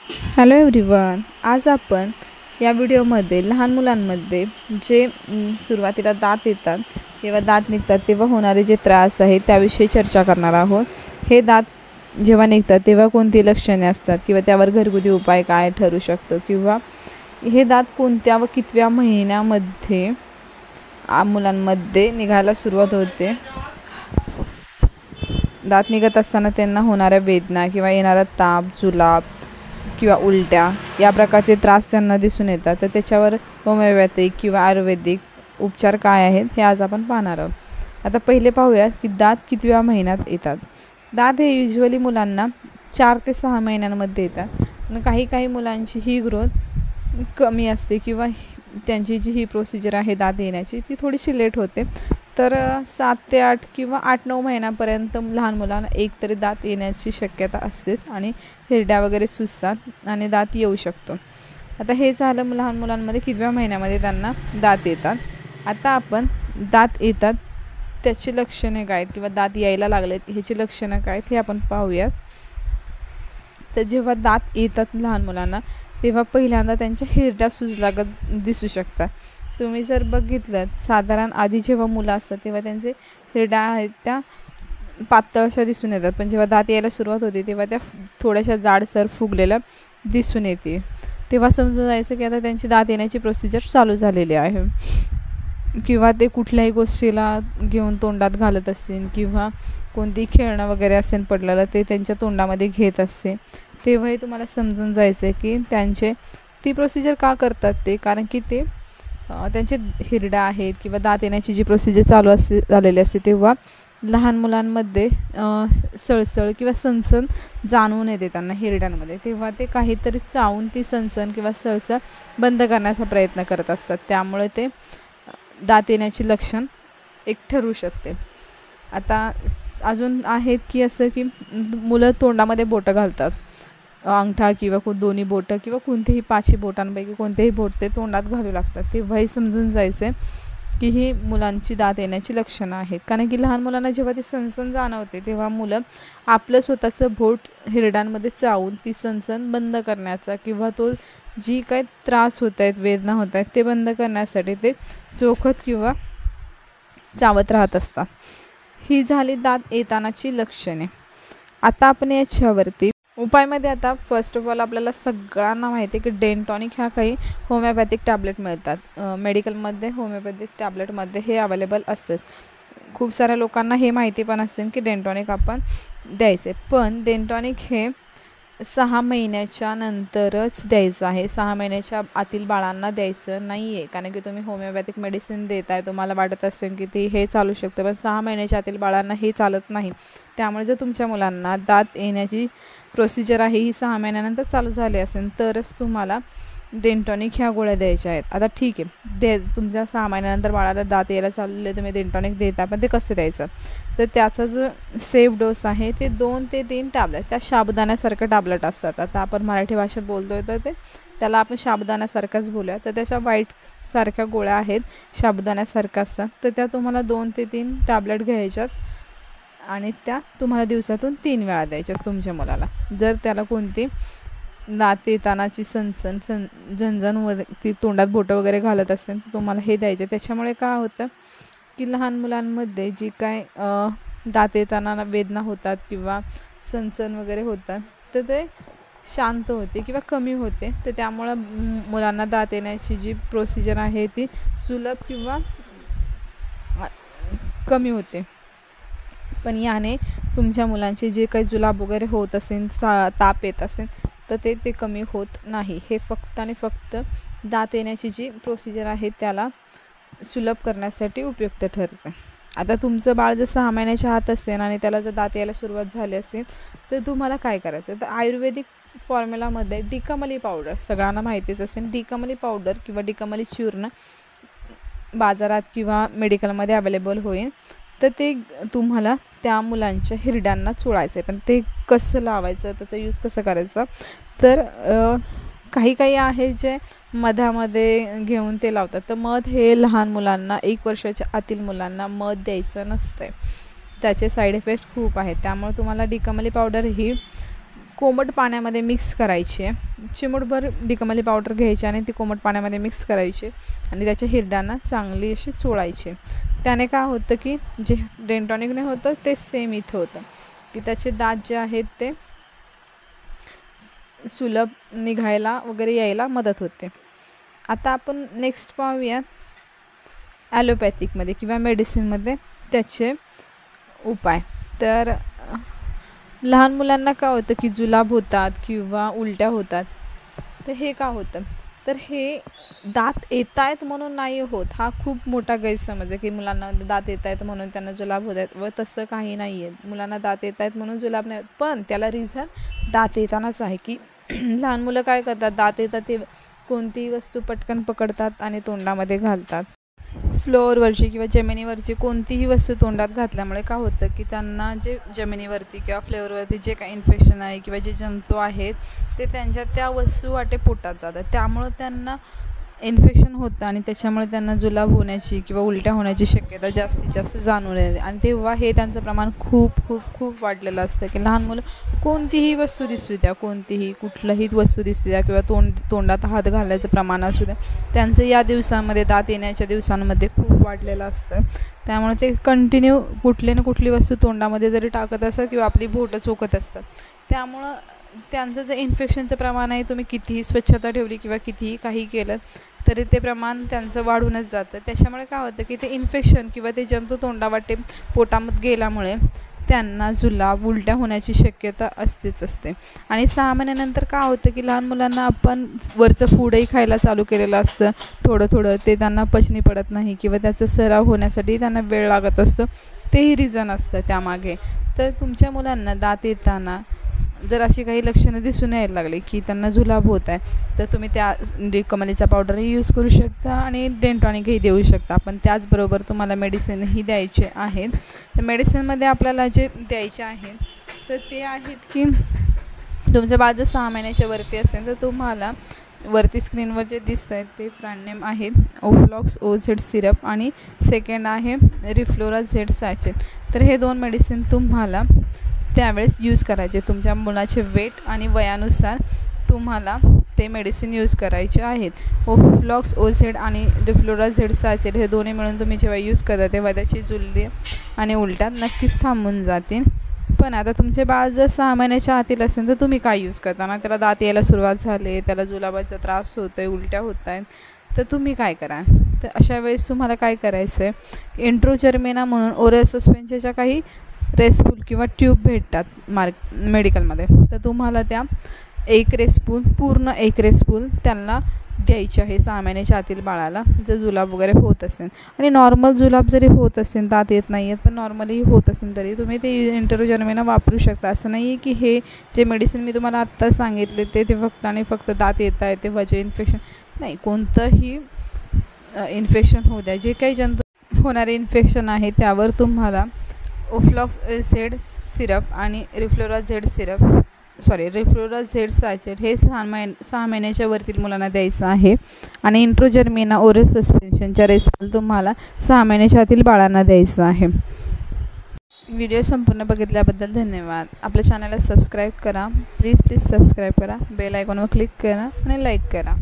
Hello everyone, आज आपण या व्हिडिओमध्ये लहान मुलांमध्ये जे सुरुवातीला दात येतात किंवा दात निघतात तेव्हा होणारे जे त्रास आहेत त्याविषयी चर्चा करणार आहोत. हे दात जेव्हा निघतात तेव्हा कोणती लक्षणे असतात किंवा त्यावर घरगुती उपाय काय ठरू शकतो किंवा हे दात कोणत्या व कितव्या महिन्यामध्ये मुलांमध्ये निघायला सुरुवात होते. दात निघत असताना त्यांना होणाऱ्या वेदना किंवा येणारा ताप, जुलाब किंवा उलट्या या प्रकारचे त्रास त्यांना दिसून येतात. तर त्याच्यावर होमिओपॅथिक किंवा आयुर्वेदिक उपचार काय आहेत हे आज आपण पाहणार आहोत. आता पहिले पाहूया की दात कितव्या महिन्यात येतात. दात हे युजली मुलांना 4 ते 6 महिन्यांमध्ये येतात. आणि काही मुलांची ही ग्रोथ कमी असते किंवा त्यांची जी ही प्रोसिजर आहे दात येण्याची ती थोडीशी लेट होते. तर 7 ते 8 किंवा 8-9 महिन्यापर्यंत लहान मुलांना एकतरी दात येण्याची शक्यता असतेच आणि हिरड्या वगैरे सुजतात आणि दात येऊ शकतो. आता हे झालं लहान मुलांमध्ये कितव्या महिन्यामध्ये त्यांना दात येतात. आता आपण दात येतात त्याची लक्षणे काय आहेत किंवा दात यायला लागलेत ह्याची लक्षणं काय आहेत हे आपण पाहूयात. तर जेव्हा दात येतात लहान मुलांना तेव्हा पहिल्यांदा त्यांच्या हिरड्या सुजलागत दिसू शकतात. तुम्ही जर बघितलं साधारण आधी जेव्हा मुलं असतात तेव्हा त्यांचे हिरड्या आहेत त्या पातळशा दिसून येतात, पण जेव्हा दात यायला सुरुवात होते तेव्हा त्या थोड्याशा जाडसर फुगलेल्या दिसून येते. तेव्हा समजून जायचं की आता त्यांची दात येण्याची प्रोसिजर चालू झालेली आहे. किंवा ते कुठल्याही गोष्टीला घेऊन तोंडात घालत असतील किंवा कोणतीही खेळणं वगैरे असेल पडलेलं ते त्यांच्या तोंडामध्ये घेत असते, तेव्हाही तुम्हाला समजून जायचं की त्यांचे ती प्रोसिजर का करतात ते, कारण की ते त्यांचे हिरड्या आहेत किंवा दात येण्याची जी प्रोसिजर चालू झालेली असते तेव्हा लहान मुलांमध्ये सळसळ किंवा सणसण जाणवून येते त्यांना हिरड्यांमध्ये. तेव्हा ते काहीतरी चावून ती सणसण किंवा सळसळ बंद करण्याचा प्रयत्न करत असतात. त्यामुळे ते दात येण्याची लक्षण एक ठरू शकते. आता अजून आहेत की असं की मुलं तोंडामध्ये बोटं घालतात, अंगठा किंवा दोन्ही बोटं किंवा कोणतेही 5 बोटांपैकी कोणतेही बोट ते तोंडात घालू लागतात. तेव्हाही समजून जायचं की ही मुलांची दात येण्याची लक्षणं आहेत. कारण की लहान मुलांना जेव्हा ती सणसण जाणवते तेव्हा मुलं आपलं स्वतःचं बोट हिरड्यांमध्ये चावून ती सणसण बंद करण्याचा किंवा तो जी काही त्रास होत आहेत, वेदना होत आहेत ते बंद करण्यासाठी ते चोखत किंवा चावत राहत असतात. ही झाली दात येतानाची लक्षणे. आता आपण याच्यावरती उपायमध्ये आता फर्स्ट ऑफ ऑल आपल्याला सगळ्यांना माहिती आहे की डेंटॉनिक ह्या काही होमिओपॅथिक टॅबलेट मिळतात. मेडिकलमध्ये होमिओपॅथिक टॅबलेटमध्ये हे अवेलेबल असतेच. खूप साऱ्या लोकांना हे माहिती पण असेल की डेंटॉनिक आपण द्यायचे, पण डेंटॉनिक हे 6 महिन्याच्या नंतरच द्यायचं आहे. 6 महिन्याच्या आतील बाळांना द्यायचं नाही आहे. कारण की तुम्ही होमिओपॅथिक मेडिसिन देताय, तुम्हाला वाटत असेल की ते हे चालू शकतं, पण 6 महिन्याच्या आतील बाळांना हे चालत नाही. त्यामुळे जर तुमच्या मुलांना दात येण्याची प्रोसिजर आहे ही 6 महिन्यानंतर चालू झाली असेल तरच तुम्हाला डेंटॉनिक ह्या गोळ्या द्यायच्या आहेत. आता ठीक आहे, तुमच्या 6 महिन्यानंतर बाळाला दात यायला चालले तुम्ही डेंटॉनिक देता, पण ते कसं द्यायचं, तर त्याचा जो सेफ डोस आहे ते 2 ते 3 टॅबलेट त्या साबुदाण्यासारखं टॅबलेट असतात. आता आपण मराठी भाषेत बोलतोय तर ते त्याला आपण साबुदाण्यासारखंच बोलूया. तर त्याच्या व्हाईटसारख्या गोळ्या आहेत, साबुदाण्यासारख्या असतात, तर त्या तुम्हाला 2 ते 3 टॅबलेट घ्यायच्यात आणि त्या तुम्हाला दिवसातून 3 वेळा द्यायच्यात तुमच्या मुलाला. जर त्याला कोणती दात येतानाची सणसण झणझण ती तोंडात बोटं वगैरे घालत असेल तर तुम्हाला हे द्यायचे. त्याच्यामुळे काय होतं की लहान मुलांमध्ये जी काय दात येताना वेदना होतात किंवा सणसण वगैरे होतात तर ते शांत होते किंवा कमी होते. तर त्यामुळं मुलांना दात येण्याची जी प्रोसिजर आहे ती सुलभ किंवा कमी होते. पण याने तुमच्या मुलांचे जे काही जुलाब वगैरे होत असेल, ताप येत असेल तर ते कमी होत नाही. हे फक्त आणि फक्त दात येण्याची जी प्रोसिजर आहे त्याला सुलभ करण्यासाठी उपयुक्त ठरते. आता तुमचं बाळ जर 6 महिन्याच्या आत असेल आणि त्याला जर दात यायला सुरुवात झाली असेल तर तुम्हाला काय करायचं, तर आयुर्वेदिक फॉर्म्युलामध्ये डिकमली पावडर सगळ्यांना माहितीच असेल. डिकमली पावडर किंवा डिकमली चूर्ण बाजारात किंवा मेडिकलमध्ये अवेलेबल होईल. तर ते तुम्हाला त्या मुलांच्या हिरड्यांना चोळायचं आहे. पण ते कसं लावायचं, त्याचा यूज कसं करायचा, तर काही आहे जे मधामध्ये घेऊन ते लावतात. तर मध हे लहान मुलांना 1 वर्षाच्या आतील मुलांना मध द्यायचं नसतं आहे. त्याचे साईड इफेक्ट खूप आहेत. त्यामुळे तुम्हाला डिकमली पावडर ही कोमट पाण्यामध्ये मिक्स करायची आहे। चिमूटभर डिकमली पावडर घ्यायची आणि ती कोमट पाण्यामध्ये मिक्स करायची आणि त्याच्या हिरड्यांना चांगली अशी चोळायची। त्याने काय होतं की जे डेंटॉनिकने होतं ते सेम इथं होतं की त्याचे दात जे आहेत ते सुलभ निघायला वगैरे यायला मदत होते। आता आपण नेक्स्ट पाहूया ॲलोपॅथिकमध्ये किंवा मेडिसिनमध्ये त्याचे उपाय। तर लहान मुलांना काय होतं की जुलाब होतात किंवा उलट्या होतात, तर हे का होतं, तर हे दात येत आहेत म्हणून नाही होत। हा खूप मोठा गैरसमज आहे की मुलांना दात येत आहेत म्हणून त्यांना जुलाब होत आहेत, व तसं काही नाही आहे। मुलांना दात येत आहेत म्हणून जुलाब नाही होत, पण त्याला रिझन दात येतानाच आहे की लहान मुलं काय करतात, दात येतात ते कोणतीही वस्तू पटकन पकडतात आणि तोंडामध्ये घालतात। फ्लोअरवरची किंवा जमिनीवरची कोणतीही वस्तू तोंडात घातल्यामुळे काय होतं की त्यांना जे जमिनीवरती किंवा फ्लोअरवरती जे काही इन्फेक्शन आहे किंवा जे जंतू आहेत ते त्यांच्या त्या वस्तू वाटे पोटात जातात, त्यामुळं त्यांना इन्फेक्शन होतं आणि त्याच्यामुळे त्यांना जुलाब होण्याची किंवा उलट्या होण्याची शक्यता जास्तीत जास्त जाणून येते। आणि तेव्हा हे त्यांचं प्रमाण खूप खूप खूप वाढलेलं असतं की लहान मुलं कोणतीही वस्तू दिसू द्या, कोणतीही कुठलंही वस्तू दिसू द्या किंवा तोंडात हात घालायचं प्रमाण असू द्या, त्यांचं या दिवसांमध्ये दात येण्याच्या दिवसांमध्ये खूप वाढलेलं असतं। त्यामुळे ते कंटिन्यू कुठली ना कुठली वस्तू तोंडामध्ये जरी टाकत असतात किंवा आपली बोटं चोखत असतात, त्यामुळं त्यांचं जे इन्फेक्शनचं प्रमाण आहे तुम्ही कितीही स्वच्छता ठेवली किंवा कितीही काही केलं तरी ते प्रमाण त्यांचं वाढूनच जातं। त्याच्यामुळे काय होतं की ते इन्फेक्शन किंवा ते जंतू तोंडावाटे पोटामध्ये गेल्यामुळे त्यांना जुलाब उलट्या होण्याची शक्यता असतेच असते। आणि 6 महिन्यानंतर काय होतं की लहान मुलांना आपण वरचं फूडही खायला चालू केलेलं असतं, थोडं थोडं ते त्यांना पचनी पडत नाही किंवा त्याचा सराव होण्यासाठी त्यांना वेळ लागत असतो, तेही रिझन असतं त्यामागे। तर तुमच्या मुलांना दात येताना जर अशी काही लक्षणं दिसून यायला लागली की त्यांना जुलाब होत आहे, तर तुम्ही त्या डिकमलीचा पावडरही यूज करू शकता आणि डेंटॉनिकही देऊ शकता। पण त्याचबरोबर तुम्हाला मेडिसिनही द्यायचे आहेत। तर मेडिसिनमध्ये आपल्याला जे द्यायचे आहेत तर ते आहेत की तुमचं बाळ जर 6 महिन्याच्या वरती असेल तर तुम्हाला वरती स्क्रीनवर जे दिसत आहेत ते ब्रँड नेम आहेत ओफ्लॉक्स OZ सिरप आणि सेकंड आहे रिफ्लोरा झेड सॅचेट। तर हे 2 मेडिसिन तुम्हाला त्यावेळेस यूज करायचे। तुमच्या मुलाचे वेट आणि वयानुसार तुम्हाला ते मेडिसिन यूज करायचे आहेत। ओफ्लॉक्स OZ आणि रिफ्लोरा झेड सॅचेट हे दोन्ही मिळून तुम्ही जेव्हा यूज करता तेव्हा त्याची जुलली आणि उलट्या नक्कीच थांबून जातील। पण आता तुमचे बाळ जर 6 महिन्याच्या आतील असेल तर तुम्ही काय यूज करताना त्याला दात यायला सुरुवात झाली, त्याला जुलाबाचा त्रास होतो आहे, उलट्या होत आहेत, तर तुम्ही काय करा, तर अशा वेळेस तुम्हाला काय करायचं आहे, एंट्रोजर्मेना म्हणून ओरल सस्पेन्शनच्या काही रेस्पूल किंवा ट्यूब भेटतात मेडिकलमध्ये, तर तुम्हाला त्या 1 रेस्पूल पूर्ण 1 रेस्पूल त्यांना द्यायची आहे 6 महिन्याच्या आतील बाळाला जर जुलाब वगैरे होत असेल। आणि नॉर्मल जुलाब जरी होत असेल, दात येत नाही आहेत पण नॉर्मली होत असेल तरी तुम्ही ते एंट्रोजर्मेना वापरू शकता। असं नाही आहे की हे जे मेडिसिन मी तुम्हाला आत्ता सांगितले ते फक्त आणि फक्त दात येत आहे तेव्हा जे इन्फेक्शन नाही, कोणतंही इन्फेक्शन होऊ द्या, जे काही जंतू होणारे इन्फेक्शन आहे त्यावर तुम्हाला ओफ्लॉक्स OZ सिरप आणि रिफ्लोरा झेड सॅचेट हे 6 महिन्याच्या वरतील मुलांना द्यायचं आहे। आणि एंट्रोजर्मेना ओरल सस्पेन्शनच्या रेस्पूल तुम्हाला 6 महिन्याच्या आतील बाळांना द्यायचं आहे। व्हिडिओ संपूर्ण बघितल्याबद्दल धन्यवाद। आपल्या चॅनलला सबस्क्राईब करा, प्लीज सबस्क्राईब करा, बेल आयकॉनवर क्लिक करा आणि लाईक करा।